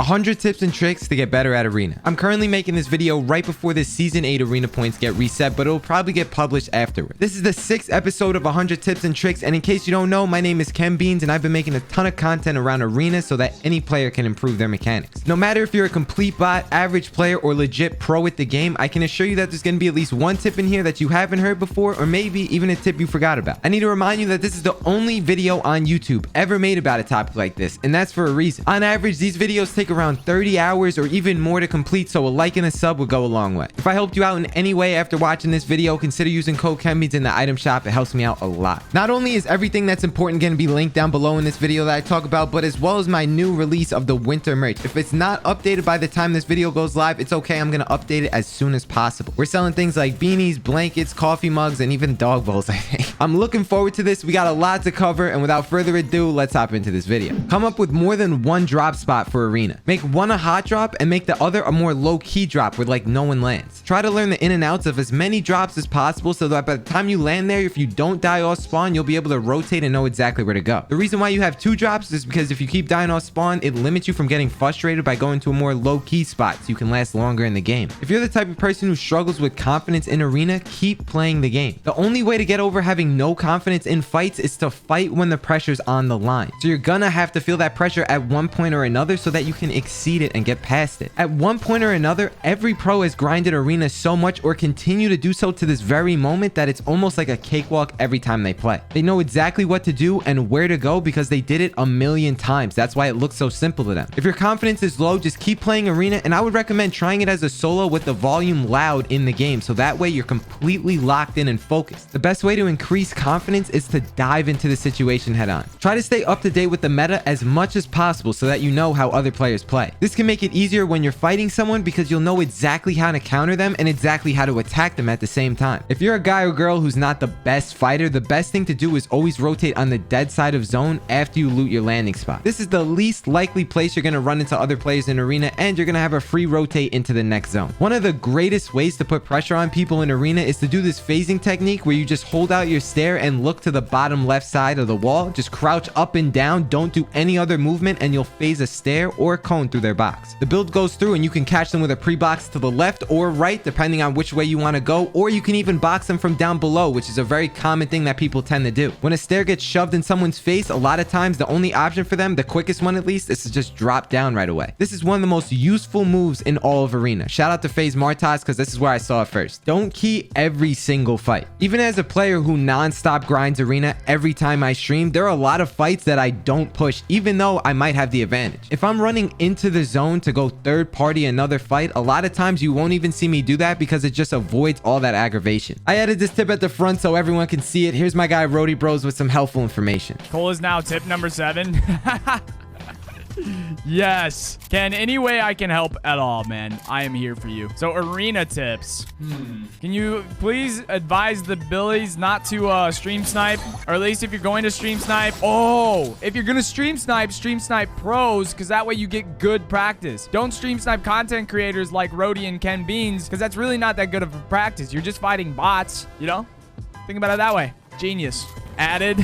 100 tips and tricks to get better at Arena. I'm currently making this video right before the Season 8 Arena points get reset, but it'll probably get published afterward. This is the 6th episode of 100 tips and tricks, and in case you don't know, my name is KenBeans, and I've been making a ton of content around Arena so that any player can improve their mechanics. No matter if you're a complete bot, average player, or legit pro at the game, I can assure you that there's going to be at least one tip in here that you haven't heard before, or maybe even a tip you forgot about. I need to remind you that this is the only video on YouTube ever made about a topic like this, and that's for a reason. On average, these videos take around 30 hours or even more to complete, so a like and a sub would go a long way. If I helped you out in any way after watching this video, consider using code KenBeans in the item shop. It helps me out a lot. Not only is everything that's important going to be linked down below in this video that I talk about, but as well as my new release of the winter merch. If it's not updated by the time this video goes live, it's okay. I'm going to update it as soon as possible. We're selling things like beanies, blankets, coffee mugs, and even dog bowls, I think. I'm looking forward to this. We got a lot to cover, and without further ado, let's hop into this video. Come up with more than one drop spot for Arena. Make one a hot drop and make the other a more low-key drop where like no one lands. Try to learn the in and outs of as many drops as possible so that by the time you land there, if you don't die off spawn, you'll be able to rotate and know exactly where to go. The reason why you have 2 drops is because if you keep dying off spawn, it limits you from getting frustrated by going to a more low-key spot so you can last longer in the game. If you're the type of person who struggles with confidence in Arena, keep playing the game. The only way to get over having no confidence in fights is to fight when the pressure's on the line. So you're gonna have to feel that pressure at one point or another so that you can exceed it and get past it. At one point or another, every pro has grinded Arena so much or continue to do so to this very moment that it's almost like a cakewalk every time they play. They know exactly what to do and where to go because they did it a million times. That's why it looks so simple to them. If your confidence is low, just keep playing Arena, and I would recommend trying it as a solo with the volume loud in the game, so that way you're completely locked in and focused. The best way to increase confidence is to dive into the situation head on. Try to stay up to date with the meta as much as possible so that you know how other players play. This can make it easier when you're fighting someone because you'll know exactly how to counter them and exactly how to attack them at the same time. If you're a guy or girl who's not the best fighter, the best thing to do is always rotate on the dead side of zone after you loot your landing spot. This is the least likely place you're going to run into other players in Arena, and you're going to have a free rotate into the next zone. One of the greatest ways to put pressure on people in Arena is to do this phasing technique where you just hold out your stare and look to the bottom left side of the wall. Just crouch up and down, don't do any other movement, and you'll phase a stare or a cone through their box. The build goes through and you can catch them with a pre-box to the left or right depending on which way you want to go, or you can even box them from down below, which is a very common thing that people tend to do. When a stare gets shoved in someone's face, a lot of times the only option for them, the quickest one at least, is to just drop down right away. This is one of the most useful moves in all of Arena. Shout out to FaZe Martas because this is where I saw it first. Don't key every single fight. Even as a player who non-stop grinds Arena every time I stream, there are a lot of fights that I don't push even though I might have the advantage. If I'm running into the zone to go third party another fight, a lot of times you won't even see me do that because it just avoids all that aggravation. I added this tip at the front so everyone can see it. Here's my guy Rody Bros with some helpful information. Cole is now tip number 7. Yes. Ken, any way I can help at all, man, I am here for you. So Arena tips. Can you please advise the Billies not to stream snipe? Or at least if you're going to stream snipe. Oh, if you're going to stream snipe pros, because that way you get good practice. Don't stream snipe content creators like Rody and KenBeans, because that's really not that good of a practice. You're just fighting bots, you know? Think about it that way. Genius. Added.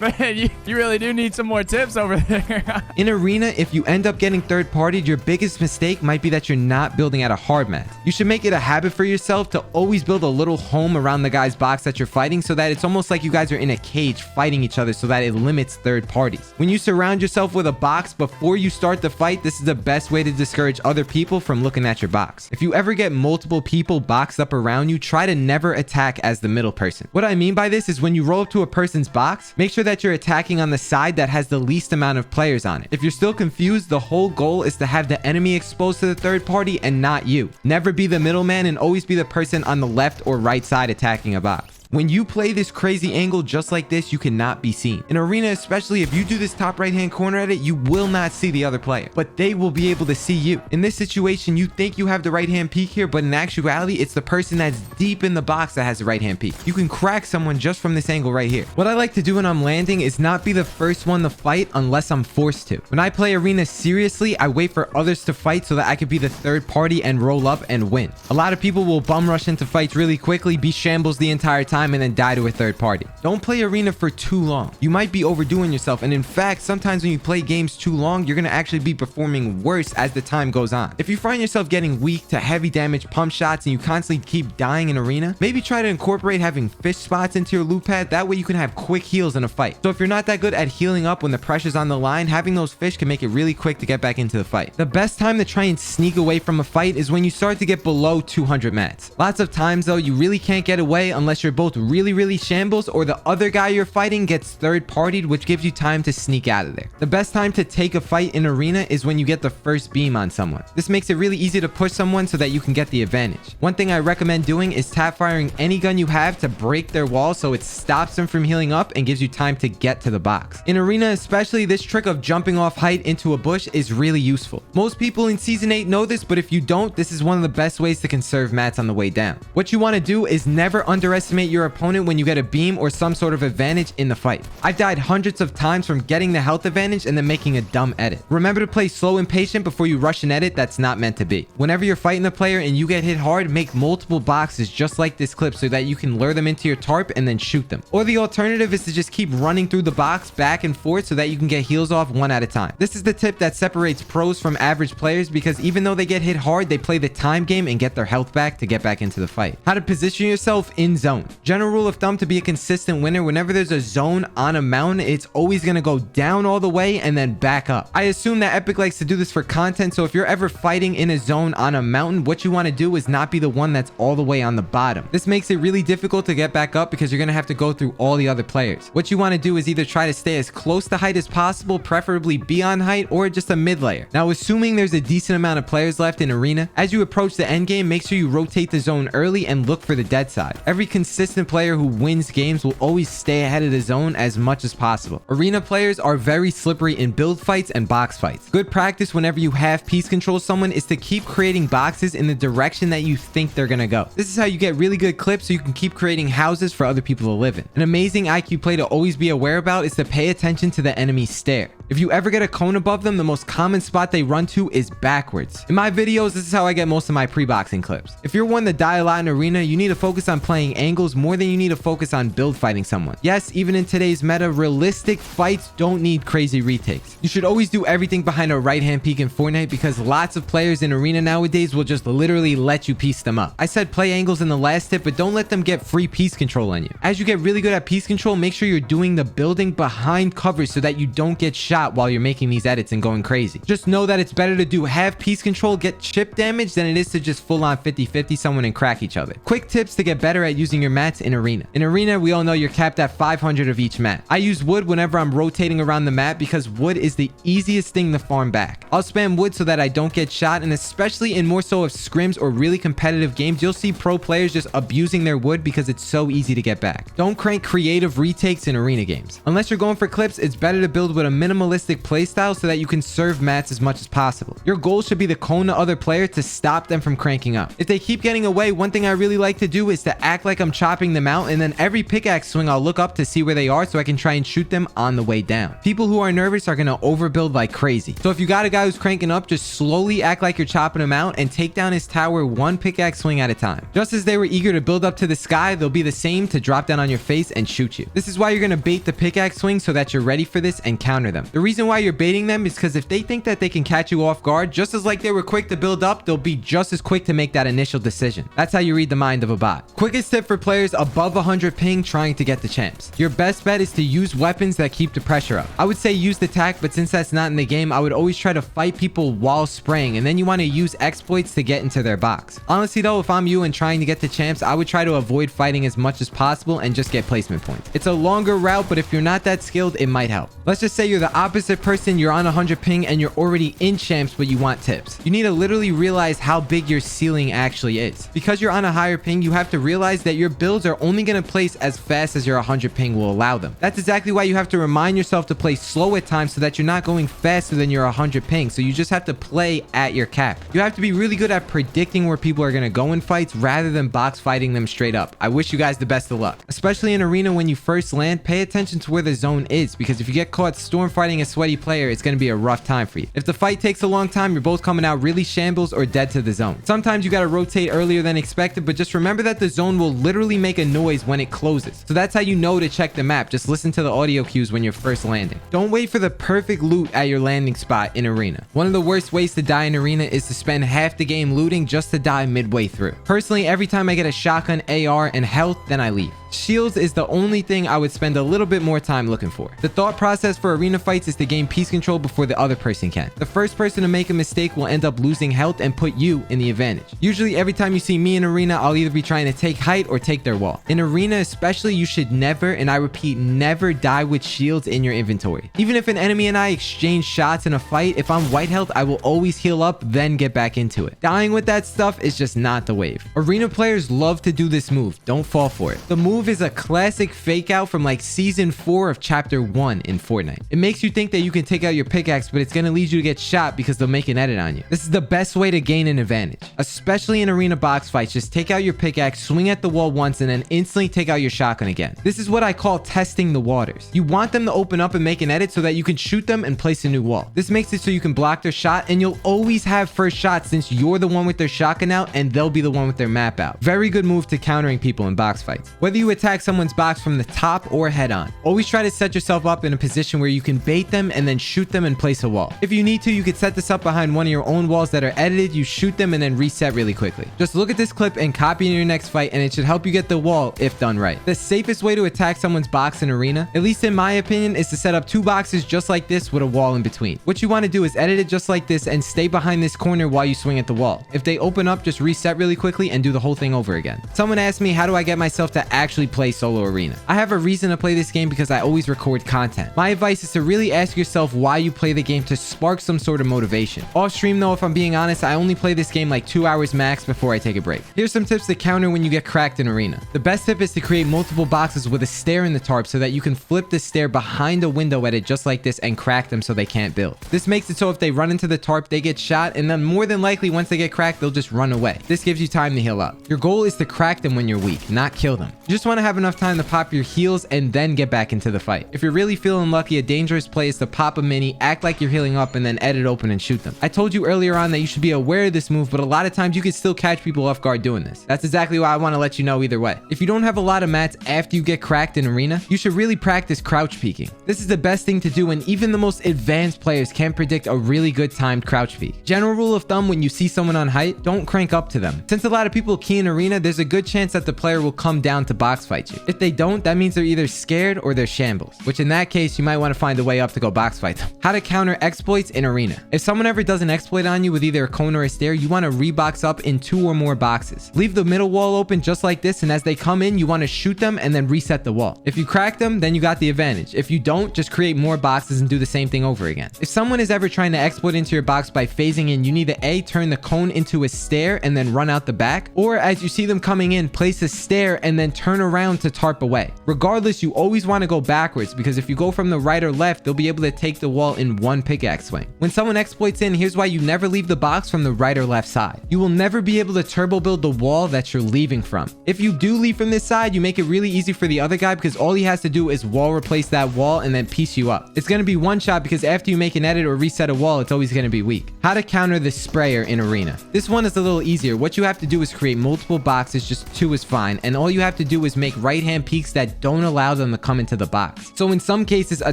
But you really do need some more tips over there. In Arena, if you end up getting third partied, your biggest mistake might be that you're not building out a hard mat. You should make it a habit for yourself to always build a little home around the guy's box that you're fighting so that it's almost like you guys are in a cage fighting each other so that it limits third parties. When you surround yourself with a box before you start the fight, this is the best way to discourage other people from looking at your box. If you ever get multiple people boxed up around you, try to never attack as the middle person. What I mean by this is when you roll up to a person's box, make sure that you're attacking on the side that has the least amount of players on it. If you're still confused, the whole goal is to have the enemy exposed to the third party and not you. Never be the middleman and always be the person on the left or right side attacking a box. When you play this crazy angle just like this, you cannot be seen. In Arena, especially if you do this top right hand corner edit, you will not see the other player, but they will be able to see you. In this situation, you think you have the right hand peek here, but in actuality, it's the person that's deep in the box that has the right hand peek. You can crack someone just from this angle right here. What I like to do when I'm landing is not be the first one to fight unless I'm forced to. When I play Arena seriously, I wait for others to fight so that I could be the third party and roll up and win. A lot of people will bum rush into fights really quickly, be shambles the entire time, time and then die to a third party. Don't play arena for too long. You might be overdoing yourself, and in fact, sometimes when you play games too long, you're going to actually be performing worse as the time goes on. If you find yourself getting weak to heavy damage pump shots and you constantly keep dying in arena, maybe try to incorporate having fish spots into your loot pad. That way you can have quick heals in a fight. So if you're not that good at healing up when the pressure's on the line, having those fish can make it really quick to get back into the fight. The best time to try and sneak away from a fight is when you start to get below 200 mats. Lots of times though, you really can't get away unless you're both really shambles or the other guy you're fighting gets third partied, which gives you time to sneak out of there. The best time to take a fight in arena is when you get the first beam on someone. This makes it really easy to push someone so that you can get the advantage. One thing I recommend doing is tap firing any gun you have to break their wall so it stops them from healing up and gives you time to get to the box. In arena especially, this trick of jumping off height into a bush is really useful. Most people in season 8 know this, but if you don't, this is one of the best ways to conserve mats on the way down. What you want to do is never underestimate your opponent when you get a beam or some sort of advantage in the fight. I've died hundreds of times from getting the health advantage and then making a dumb edit. Remember to play slow and patient before you rush an edit that's not meant to be. Whenever you're fighting a player and you get hit hard, make multiple boxes just like this clip so that you can lure them into your tarp and then shoot them. Or the alternative is to just keep running through the box back and forth so that you can get heals off one at a time. This is the tip that separates pros from average players, because even though they get hit hard, they play the time game and get their health back to get back into the fight. How to position yourself in zone. General rule of thumb to be a consistent winner: whenever there's a zone on a mountain, it's always going to go down all the way and then back up. I assume that Epic likes to do this for content, so if you're ever fighting in a zone on a mountain, what you want to do is not be the one that's all the way on the bottom. This makes it really difficult to get back up because you're going to have to go through all the other players. What you want to do is either try to stay as close to height as possible, preferably be on height, or just a mid layer. Now, assuming there's a decent amount of players left in arena, as you approach the end game, make sure you rotate the zone early and look for the dead side. Every consistent player who wins games will always stay ahead of the zone as much as possible. Arena players are very slippery in build fights and box fights. Good practice whenever you have piece control someone is to keep creating boxes in the direction that you think they're gonna go. This is how you get really good clips so you can keep creating houses for other people to live in. An amazing IQ play to always be aware about is to pay attention to the enemy's stare. If you ever get a cone above them, the most common spot they run to is backwards. In my videos, this is how I get most of my pre-boxing clips. If you're one to die a lot in arena, you need to focus on playing angles more than you need to focus on build fighting someone. Yes, even in today's meta, realistic fights don't need crazy retakes. You should always do everything behind a right-hand peek in Fortnite because lots of players in arena nowadays will just literally let you piece them up. I said play angles in the last tip, but don't let them get free piece control on you. As you get really good at piece control, make sure you're doing the building behind cover so that you don't get shot while you're making these edits and going crazy. Just know that it's better to do half piece control, get chip damage, than it is to just full on 50-50 someone and crack each other. Quick tips to get better at using your mats in arena. In arena, we all know you're capped at 500 of each mat. I use wood whenever I'm rotating around the map because wood is the easiest thing to farm back. I'll spam wood so that I don't get shot, and especially in more so of scrims or really competitive games, you'll see pro players just abusing their wood because it's so easy to get back. Don't crank creative retakes in arena games. Unless you're going for clips, it's better to build with a minimalistic playstyle so that you can serve mats as much as possible. Your goal should be to cone the other player to stop them from cranking up. If they keep getting away, one thing I really like to do is to act like I'm chopping them out, and then every pickaxe swing I'll look up to see where they are so I can try and shoot them on the way down. People who are nervous are going to overbuild like crazy. So if you got a guy who's cranking up, just slowly act like you're chopping him out and take down his tower one pickaxe swing at a time. Just as they were eager to build up to the sky, they'll be the same to drop down on your face and shoot you. This is why you're going to bait the pickaxe swing so that you're ready for this and counter them. The reason why you're baiting them is because if they think that they can catch you off guard, just as like they were quick to build up, they'll be just as quick to make that initial decision. That's how you read the mind of a bot. Quickest tip for players above 100 ping trying to get the champs. Your best bet is to use weapons that keep the pressure up. I would say use the tack, but since that's not in the game, I would always try to fight people while spraying, and then you want to use exploits to get into their box. Honestly though, if I'm you and trying to get the champs, I would try to avoid fighting as much as possible and just get placement points. It's a longer route, but if you're not that skilled, it might help. Let's just say you're the opposite person, you're on 100 ping and you're already in champs, but you want tips. You need to literally realize how big your ceiling actually is. Because you're on a higher ping, you have to realize that your builds are only going to place as fast as your 100 ping will allow them. That's exactly why you have to remind yourself to play slow at times so that you're not going faster than your 100 ping. So you just have to play at your cap. You have to be really good at predicting where people are going to go in fights rather than box fighting them straight up. I wish you guys the best of luck. Especially in arena when you first land, pay attention to where the zone is, because if you get caught storm fighting a sweaty player, it's going to be a rough time for you. If the fight takes a long time, you're both coming out really shambles or dead to the zone. Sometimes you got to rotate earlier than expected, but just remember that the zone will literally make a noise when it closes. So that's how you know to check the map. Just listen to the audio cues when you're first landing. Don't wait for the perfect loot at your landing spot in arena. One of the worst ways to die in arena is to spend half the game looting just to die midway through. Personally, every time I get a shotgun, AR, and health, then I leave. Shields is the only thing I would spend a little bit more time looking for. The thought process for arena fights is to gain piece control before the other person can. The first person to make a mistake will end up losing health and put you in the advantage. Usually every time you see me in arena, I'll either be trying to take height or take their wall. In arena especially, you should never, and I repeat, never die with shields in your inventory. Even if an enemy and I exchange shots in a fight, if I'm white health, I will always heal up, then get back into it. Dying with that stuff is just not the wave. Arena players love to do this move. Don't fall for it. The move is a classic fake out from like season 4 of chapter 1 in Fortnite. It makes you think that you can take out your pickaxe, but it's going to lead you to get shot because they'll make an edit on you. This is the best way to gain an advantage, especially in arena box fights. Just take out your pickaxe, swing at the wall once, and then instantly take out your shotgun again. This is what I call testing the waters. You want them to open up and make an edit so that you can shoot them and place a new wall. This makes it so you can block their shot, and you'll always have first shot since you're the one with their shotgun out and they'll be the one with their map out. Very good move to countering people in box fights. Whether you attack someone's box from the top or head on, always try to set yourself up in a position where you can bait them and then shoot them and place a wall. If you need to, you could set this up behind one of your own walls that are edited. You shoot them and then reset really quickly. Just look at this clip and copy in your next fight, and it should help you get the wall if done right. The safest way to attack someone's box in arena, at least in my opinion, is to set up 2 boxes just like this with a wall in between. What you want to do is edit it just like this and stay behind this corner while you swing at the wall. If they open up, just reset really quickly and do the whole thing over again. Someone asked me, how do I get myself to actually play solo arena? I have a reason to play this game because I always record content. My advice is to really ask yourself why you play the game to spark some sort of motivation. Off stream though, if I'm being honest, I only play this game like 2 hours max before I take a break. Here's some tips to counter when you get cracked in arena. The best tip is to create multiple boxes with a stair in the tarp so that you can flip the stair behind a window edit just like this and crack them so they can't build. This makes it so if they run into the tarp, they get shot, and then more than likely once they get cracked, they'll just run away. This gives you time to heal up. Your goal is to crack them when you're weak, not kill them. You just want to have enough time to pop your heals and then get back into the fight. If you're really feeling lucky, a dangerous play is to pop a mini, act like you're healing up, and then edit open and shoot them. I told you earlier on that you should be aware of this move, but a lot of times you can still catch people off guard doing this. That's exactly why I want to let you know either way. If you don't have a lot of mats after you get cracked in arena, you should really practice crouch peeking. This is the best thing to do, and even the most advanced players can't predict a really good timed crouch peek. General rule of thumb, when you see someone on height, don't crank up to them. Since a lot of people key in arena, there's a good chance that the player will come down to box fight you. If they don't, that means they're either scared or they're shambles, which in that case, you might want to find a way up to go box fight them. How to counter exploits in arena. If someone ever does an exploit on you with either a cone or a stair, you want to rebox up in 2 or more boxes. Leave the middle wall open just like this, and as they come in, you want to shoot them and then reset the wall. If you crack them, then you got the advantage. If you don't, just create more boxes and do the same thing over again. If someone is ever trying to exploit into your box by phasing in, you need to A, turn the cone into a stair and then run out the back, or as you see them coming in, place a stair and then turn around to tarp away. Regardless, you always want to go backwards, because if you go from the right or left, they'll be able to take the wall in one pickaxe swing. When someone exploits in, here's why you never leave the box from the right or left side. You will never be able to turbo build the wall that you're leaving from. If you do leave from this side, you make it really easy for the other guy, because all he has to do is wall replace that wall and then piece you up. It's going to be one shot, because after you make an edit or reset a wall, it's always going to be weak. How to counter the sprayer in arena. This one is a little easier. What you have to do is create multiple boxes, just 2 is fine, and all you have to do is make right hand peaks that don't allow them to come into the box. So in some cases, a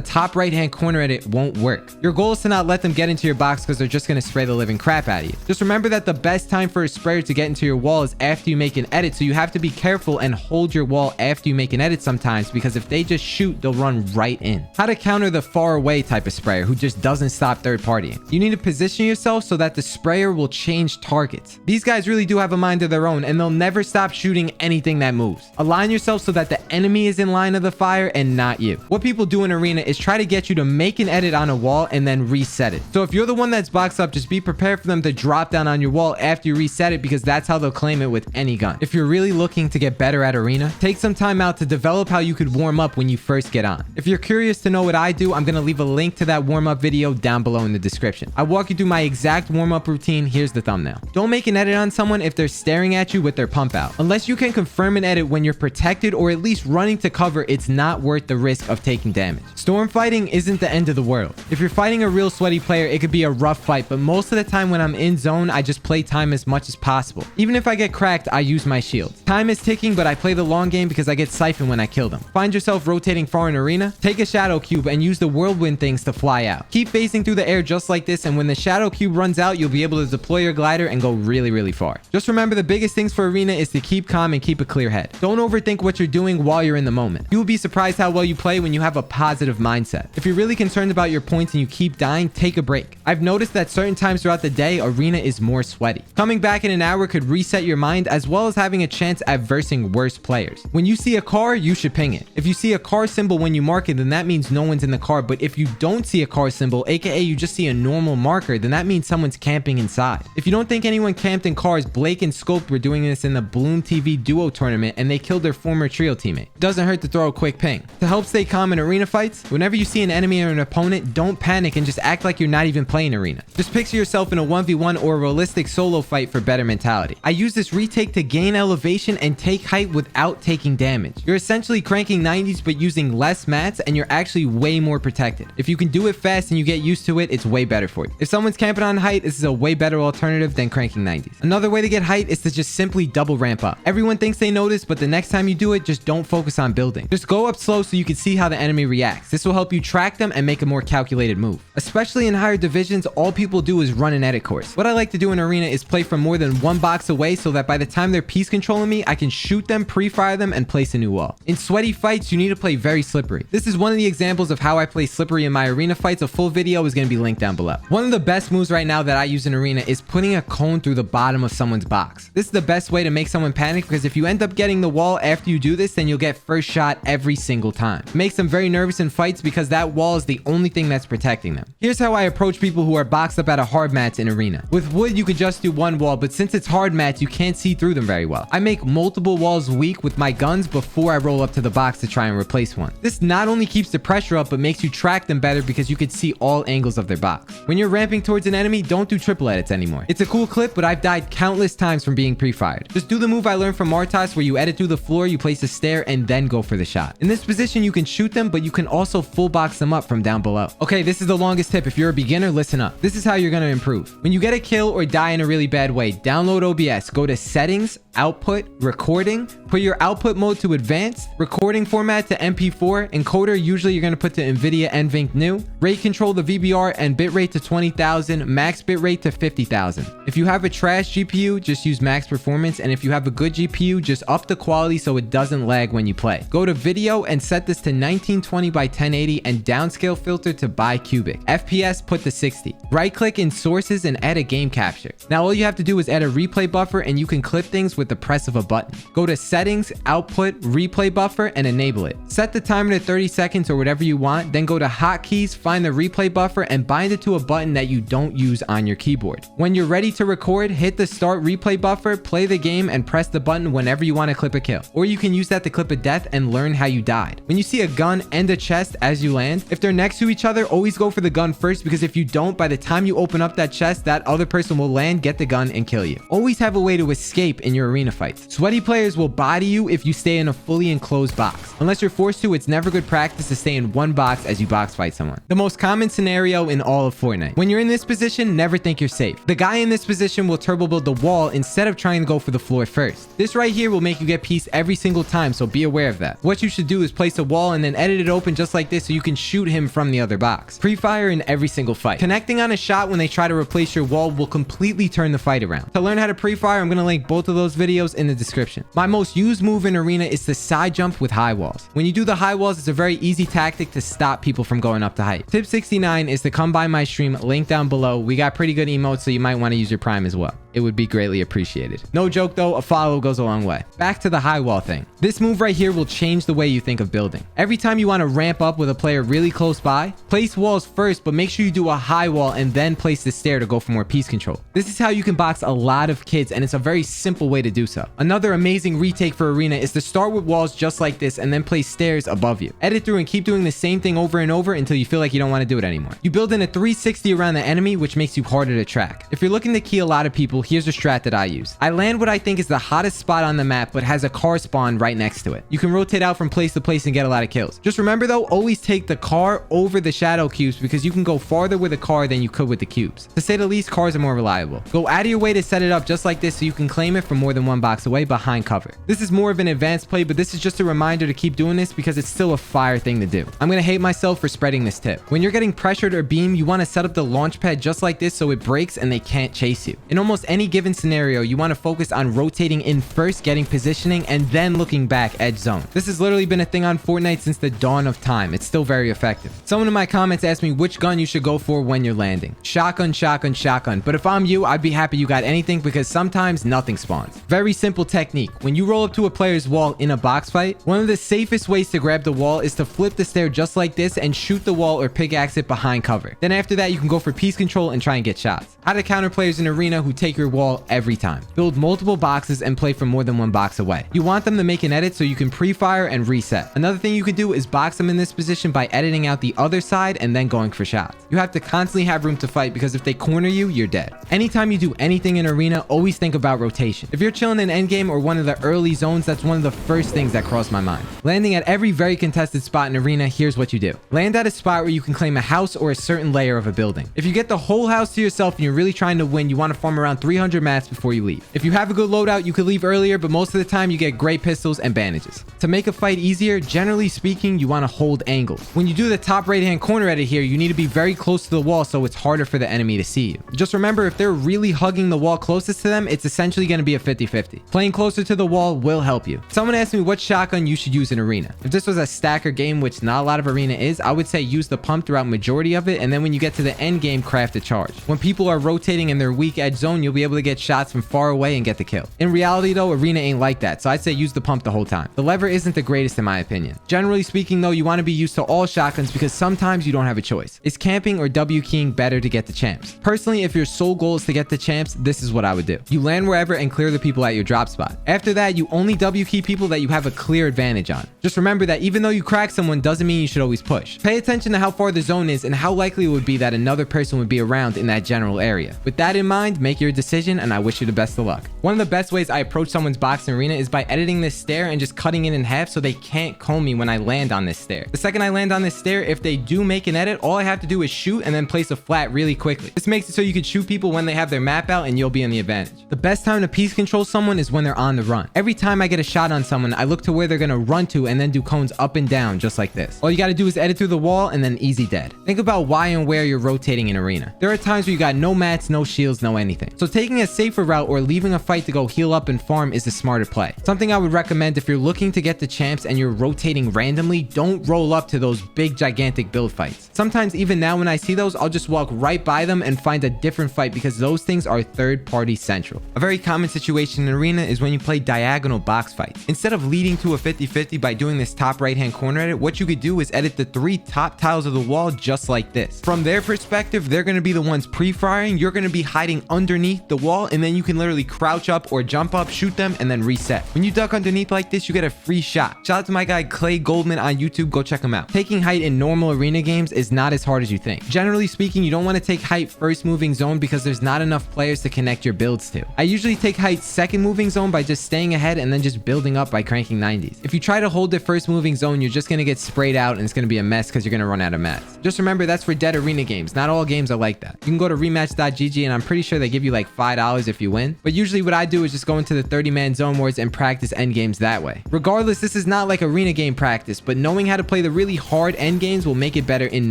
top right hand corner edit won't work. Your goal is to not let them get into your box, because they're just going to spray the living crap out of you. Just remember that the best time for a sprayer to get into your wall is after you make an edit, so you have to be careful and hold your wall after you make an edit sometimes, because if they just shoot, they'll run right in. How to counter the far away type of sprayer who just doesn't stop third partying. You need to position yourself so that the sprayer will change targets. These guys really do have a mind of their own, and they'll never stop shooting anything that moves. Align yourself so that the enemy is in line of the fire and not you. What people do in arena is try to get you to make an edit on a wall and then reset it. So if you're the one that's boxed up, just be prepared for them to drop down on your wall after you reset it, because that's how they'll claim it with any gun. If you're really looking to get better at arena, take some time out to develop how you could warm up when you first get on. If you're curious to know what I do, I'm going to leave a link to that warm-up video down below in the description. I walk you through my exact warm-up routine. Here's the thumbnail. Don't make an edit on someone if they're staring at you with their pump out. Unless you can confirm an edit when you're protected or at least running to cover, it's not worth the risk of taking damage. Storm fighting isn't the end of the world. If you're fighting a real sweaty player, it could be a rough fight, but most of the time when I'm in zone, I just play time as much as possible. Even if I get cracked, I use my shields. Time is ticking, but I play the long game because I get siphoned when I kill them. Find yourself rotating far in arena? Take a shadow cube and use the whirlwind things to fly out. Keep phasing through the air just like this, and when the shadow cube runs out, you'll be able to deploy your glider and go really, really far. Just remember, the biggest things for arena is to keep calm and keep a clear head. Don't overthink what you're doing while you're in the moment. You will be surprised how well you play when you have a positive mindset. If you're really concerned about your points and you keep dying, take a break. I've noticed that certain times throughout the day, arena is more sweaty. Coming back in an hour could reset your mind, as well as having a chance at versing worse players. When you see a car, you should ping it. If you see a car symbol when you mark it, then that means no one's in the car. But if you don't see a car symbol, aka you just see a normal marker, then that means someone's camping inside. If you don't think anyone camped in cars, Blake and Scoped were doing this in the Bloom TV duo tournament and they killed their former trio teammate. Doesn't hurt to throw a quick ping. To help stay calm in arena fights, whenever you see an enemy or an opponent, don't panic and just act like you're not even playing arena. Just picture yourself in a 1v1 or a realistic solo fight for better mentality. I use this retake to gain elevation and take height without taking damage. You're essentially cranking 90s but using less mats, and you're actually way more protected. If you can do it fast and you get used to it, it's way better for you. If someone's camping on height, this is a way better alternative than cranking 90s. Another way to get height is to just simply double ramp up. Everyone thinks they notice, but the next time you do it, just don't focus on building. Just go up slow so you can see how the enemy reacts. This will help you track them and make a more calculated move. Especially in higher divisions, all people do is run an edit course. What I like to do in arena is play from more than one box away so that by the time they're piece controlling me, I can shoot them, pre-fire them, and place a new wall. In sweaty fights, you need to play very slippery. This is one of the examples of how I play slippery in my arena fights. A full video is going to be linked down below. One of the best moves right now that I use in arena is putting a cone through the bottom of someone's box. This is the best way to make someone panic, because if you end up getting the wall after you do this, then you'll get first shot every single time. It makes them very nervous in fights because that wall is the only thing that's protecting them. Here's how I approach people who are boxed up out of hard mats in arena. With wood, you could just do one wall, but since it's hard mats, you can't see through them very well. I make multiple walls weak with my guns before I roll up to the box to try and replace one. This not only keeps the pressure up, but makes you track them better because you can see all angles of their box. When you're ramping towards an enemy, don't do triple edits anymore. It's a cool clip, but I've died countless times from being pre-fired. Just do the move I learned from Martas where you edit through the floor, you place a stair, and then go for the shot. In this position, you can shoot them, but you can also full box them up from down below. Okay, this is the longest tip. If you're a beginner, listen up. This is how you're going to improve. When you get a kill or die in a really bad way, download OBS, go to settings, output, recording, put your output mode to advanced, recording format to MP4, encoder usually you're going to put to NVIDIA NVENC new, rate control the VBR and bitrate to 20,000, max bitrate to 50,000. If you have a trash GPU, just use max performance, and if you have a good GPU, just up the quality so it doesn't lag when you play. Go to video and set this to 1920 by 1080 and downscale filter to bicubic. FPS put to 60. Right click in sources and add a game capture. Now all you have to do is add a replay buffer and you can clip things with the press of a button. Go to settings, output, replay buffer, and enable it. Set the timer to 30 seconds or whatever you want, then go to hotkeys, find the replay buffer, and bind it to a button that you don't use on your keyboard. When you're ready to record, hit the start replay buffer, play the game, and press the button whenever you want to clip a kill. Or you can use that to clip a death and learn how you died. When you see a gun and a chest as you land, if they're next to each other, always go for the gun first, because if you don't, by the time you open up that chest, that other person will land, get the gun, and kill you. Always have a way to escape in your arena fights. Sweaty players will body you if you stay in a fully enclosed box. Unless you're forced to, it's never good practice to stay in one box as you box fight someone. The most common scenario in all of Fortnite. When you're in this position, never think you're safe. The guy in this position will turbo build the wall instead of trying to go for the floor first. This right here will make you get pieced every single time, so be aware of that. What you should do is place a wall and then edit it open just like this so you can shoot him from the other box. Pre-fire in every single fight. Connecting on a shot when they try to replace your wall will completely turn the fight around. To learn how to pre-fire, I'm going to link both of those videos in the description. My most used move in arena is the side jump with high walls. When you do the high walls, it's a very easy tactic to stop people from going up to height. Tip 69 is to come by my stream, link down below. We got pretty good emotes, so you might want to use your prime as well. It would be greatly appreciated. No joke though, a follow goes a long way. Back to the high wall thing. This move right here will change the way you think of building. Every time you want to ramp up with a player really close by, place walls first, but make sure you do a high wall and then place the stair to go for more piece control. This is how you can box a lot of kids, and it's a very simple way to do so. Another amazing retake for arena is to start with walls just like this and then place stairs above you. Edit through and keep doing the same thing over and over until you feel like you don't want to do it anymore. You build in a 360 around the enemy, which makes you harder to track. If you're looking to key a lot of people, here's a strat that I use. I land what I think is the hottest spot on the map, but has a car spawn right next to it. You can rotate out from place to place and get a lot of kills. Just remember though, always take the car over the shadow cubes because you can go farther with a car than you could with the cubes. To say the least, cars are more reliable. Go out of your way to set it up just like this so you can claim it from more than one box away behind cover. This is more of an advanced play, but this is just a reminder to keep doing this because it's still a fire thing to do. I'm gonna hate myself for spreading this tip. When you're getting pressured or beamed, you want to set up the launch pad just like this so it breaks and they can't chase you. In almost any given scenario, you want to focus on rotating in first, getting positioning, and then looking back edge zone. This has literally been a thing on Fortnite since the dawn of time. It's still very effective. Someone in my comments asked me which gun you should go for when you're landing. Shotgun, shotgun, shotgun. But if I'm you, I'd be happy you got anything because sometimes nothing spawns. Very simple technique. When you roll up to a player's wall in a box fight, one of the safest ways to grab the wall is to flip the stair just like this and shoot the wall or pickaxe it behind cover. Then after that, you can go for piece control and try and get shots. How to counter players in arena who take your wall every time. Build multiple boxes and play from more than one box away. You want them to make an edit so you can pre-fire and reset. Another thing you could do is box them in this position by editing out the other side and then going for shots. You have to constantly have room to fight because if they corner you, you're dead. Anytime you do anything in arena, always think about rotation. If you're chilling in Endgame or one of the early zones, that's one of the first things that cross my mind. Landing at every very contested spot in arena, here's what you do. Land at a spot where you can claim a house or a certain layer of a building. If you get the whole house to yourself and you're really trying to win, you want to farm around 300 mats before you leave. If you have a good loadout, you could leave earlier, but most of the time you get great pistols and bandages. To make a fight easier, generally speaking, you want to hold angles. When you do the top right hand corner edit here, you need to be very close to the wall so it's harder for the enemy to see you. Just remember, if they're really hugging the wall closest to them, it's essentially going to be a 50-50. Playing closer to the wall will help you. Someone asked me what shotgun you should use in arena. If this was a stacker game, which not a lot of arena is, I would say use the pump throughout majority of it, and then when you get to the end game, craft a charge. When people are rotating in their weak edge zone, you'll be able to get shots from far away and get the kill. In reality though, arena ain't like that, so I'd say use the pump the whole time. The lever isn't the greatest in my opinion. Generally speaking though, you want to be used to all shotguns because sometimes you don't have a choice. Is camping or W keying better to get the champs? Personally, if your sole goal is to get the champs, this is what I would do. You land wherever and clear the people at your drop spot. After that, you only W key people that you have a clear advantage on. Just remember that even though you crack someone doesn't mean you should always push. Pay attention to how far the zone is and how likely it would be that another person would be around in that general area. With that in mind, make your decision and I wish you the best of luck. One of the best ways I approach someone's box in arena is by editing this stair and just cutting it in half so they can't comb me when I land on this stair. The second I land on this stair, if they do make an edit, all I have to do is shoot and then place a flat really quickly. This makes it so you can shoot people when they have their map out and you'll be in the advantage. The best time to piece control someone is when they're on the run. Every time I get a shot on someone, I look to where they're gonna run to and then do cones up and down just like this. All you gotta do is edit through the wall and then easy dead. Think about why and where you're rotating in arena. There are times where you got no mats, no shields, no anything. So taking a safer route or leaving a fight to go heal up and farm is the smarter play. Something I would recommend if you're looking to get the champs and you're rotating randomly, don't roll up to those big gigantic build fights. Sometimes even now when I see those, I'll just walk right by them and find a different fight because those things are third party central. A very common situation in arena is when you play diagonal box fights. Instead of leading to a 50-50 by doing this top right hand corner edit, what you could do is edit the 3 top tiles of the wall just like this. From their perspective, they're going to be the ones pre-firing, you're going to be hiding underneath the wall, and then you can literally crouch up or jump up, shoot them, and then reset. When you duck underneath like this, you get a free shot. Shout out to my guy Clay Goldman on YouTube, go check him out. Taking height in normal arena games is not as hard as you think. Generally speaking, you don't want to take height first moving zone because there's not enough players to connect your builds to. I usually take height second moving zone by just staying ahead and then just building up by cranking 90s. If you try to hold the first moving zone, you're just going to get sprayed out and it's going to be a mess because you're going to run out of mats. Just remember that's for dead arena games. Not all games are like that. You can go to rematch.gg and I'm pretty sure they give you like $5 if you win. But usually what I do is just go into the 30-man zone wars and practice end games that way. Regardless, this is not like arena game practice, but knowing how to play the really hard end games will make it better in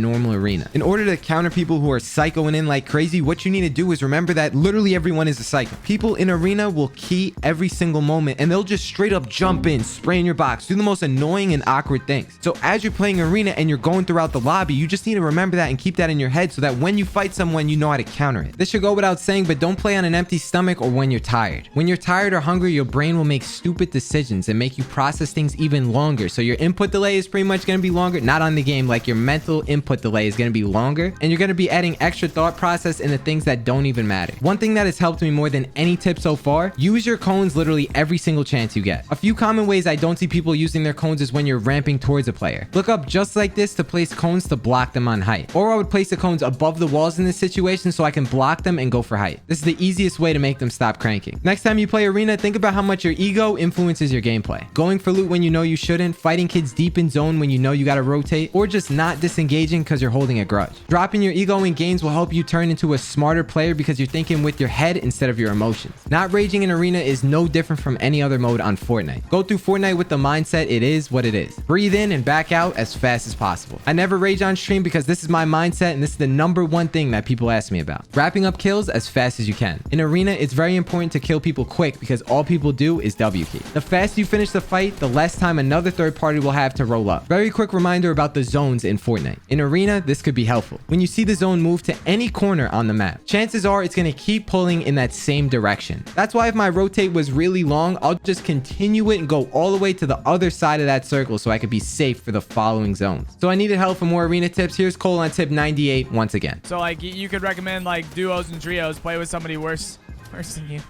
normal arena. In order to counter people who are psychoing in like crazy, what you need to do is remember that literally everyone is a psycho. People in arena will key every single moment and they'll just straight up jump in, spray in your box, do the most annoying and awkward things. So as you're playing arena and you're going throughout the lobby, you just need to remember that and keep that in your head so that when you fight someone, you know how to counter it. This should go without saying, but don't play on an empty stomach or when you're tired. When you're tired or hungry, your brain will make stupid decisions and make you process things even longer. So your input delay is pretty much going to be longer, not on the game, like your mental input delay is going to be longer, and you're going to be adding extra thought process into things that don't even matter. One thing that has helped me more than any tip so far, use your cones literally every single chance you get. A few common ways I don't see people using their cones is when you're ramping towards a player. Look up just like this to place cones to block them on height. Or I would place the cones above the walls in this situation so I can can block them and go for height. This is the easiest way to make them stop cranking. Next time you play arena, think about how much your ego influences your gameplay. Going for loot when you know you shouldn't, fighting kids deep in zone when you know you gotta rotate, or just not disengaging because you're holding a grudge. Dropping your ego in games will help you turn into a smarter player because you're thinking with your head instead of your emotions. Not raging in arena is no different from any other mode on Fortnite. Go through Fortnite with the mindset it is what it is. Breathe in and back out as fast as possible. I never rage on stream because this is my mindset and this is the #1 thing that people ask me about. Wrapping up kills as fast as you can. In arena, it's very important to kill people quick because all people do is W key. The faster you finish the fight, the less time another third party will have to roll up. Very quick reminder about the zones in Fortnite. In arena, this could be helpful. When you see the zone move to any corner on the map, chances are it's going to keep pulling in that same direction. That's why if my rotate was really long, I'll just continue it and go all the way to the other side of that circle so I could be safe for the following zones. So I needed help for more arena tips. Here's Cole on tip 98 once again. So like you could recommend like duos and trios. Play with somebody worse than you.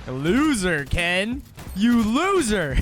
A loser, Ken. You loser.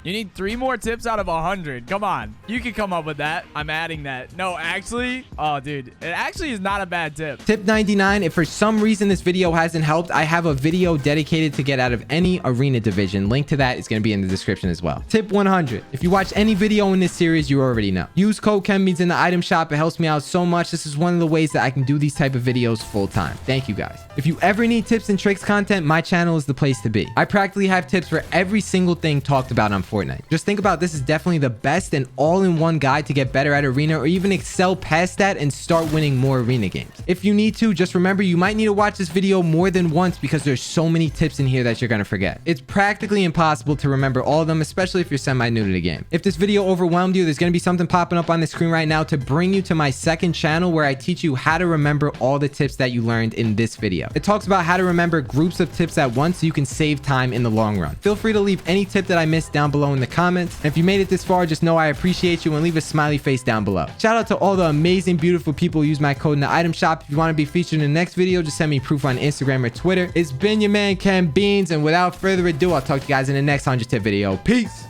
You need 3 more tips out of 100. Come on. You can come up with that. I'm adding that. No, actually. Oh, dude. It actually is not a bad tip. Tip 99. If for some reason this video hasn't helped, I have a video dedicated to get out of any arena division. Link to that is going to be in the description as well. Tip 100. If you watch any video in this series, you already know. Use code KenBeans in the item shop. It helps me out so much. This is one of the ways that I can do these type of videos full time. Thank you guys. If you ever need tips and tricks content, my channel is the place to be. I practically have tips for every single thing talked about on Fortnite. Just think about this is definitely the best and all-in-one guide to get better at arena or even excel past that and start winning more arena games. If you need to, just remember you might need to watch this video more than once because there's so many tips in here that you're gonna forget. It's practically impossible to remember all of them, especially if you're semi-new to the game. If this video overwhelmed you, there's gonna be something popping up on the screen right now to bring you to my second channel where I teach you how to remember all the tips that you learned in this video. It talks about how to remember groups of tips at once so you can save time in the long run. Feel free to leave any tip that I missed down below in the comments. And if you made it this far, just know I appreciate you and leave a smiley face down below. Shout out to all the amazing, beautiful people who use my code in the item shop. If you want to be featured in the next video, just send me proof on Instagram or Twitter. It's been your man KenBeans, and without further ado, I'll talk to you guys in the next 100 tip video. Peace.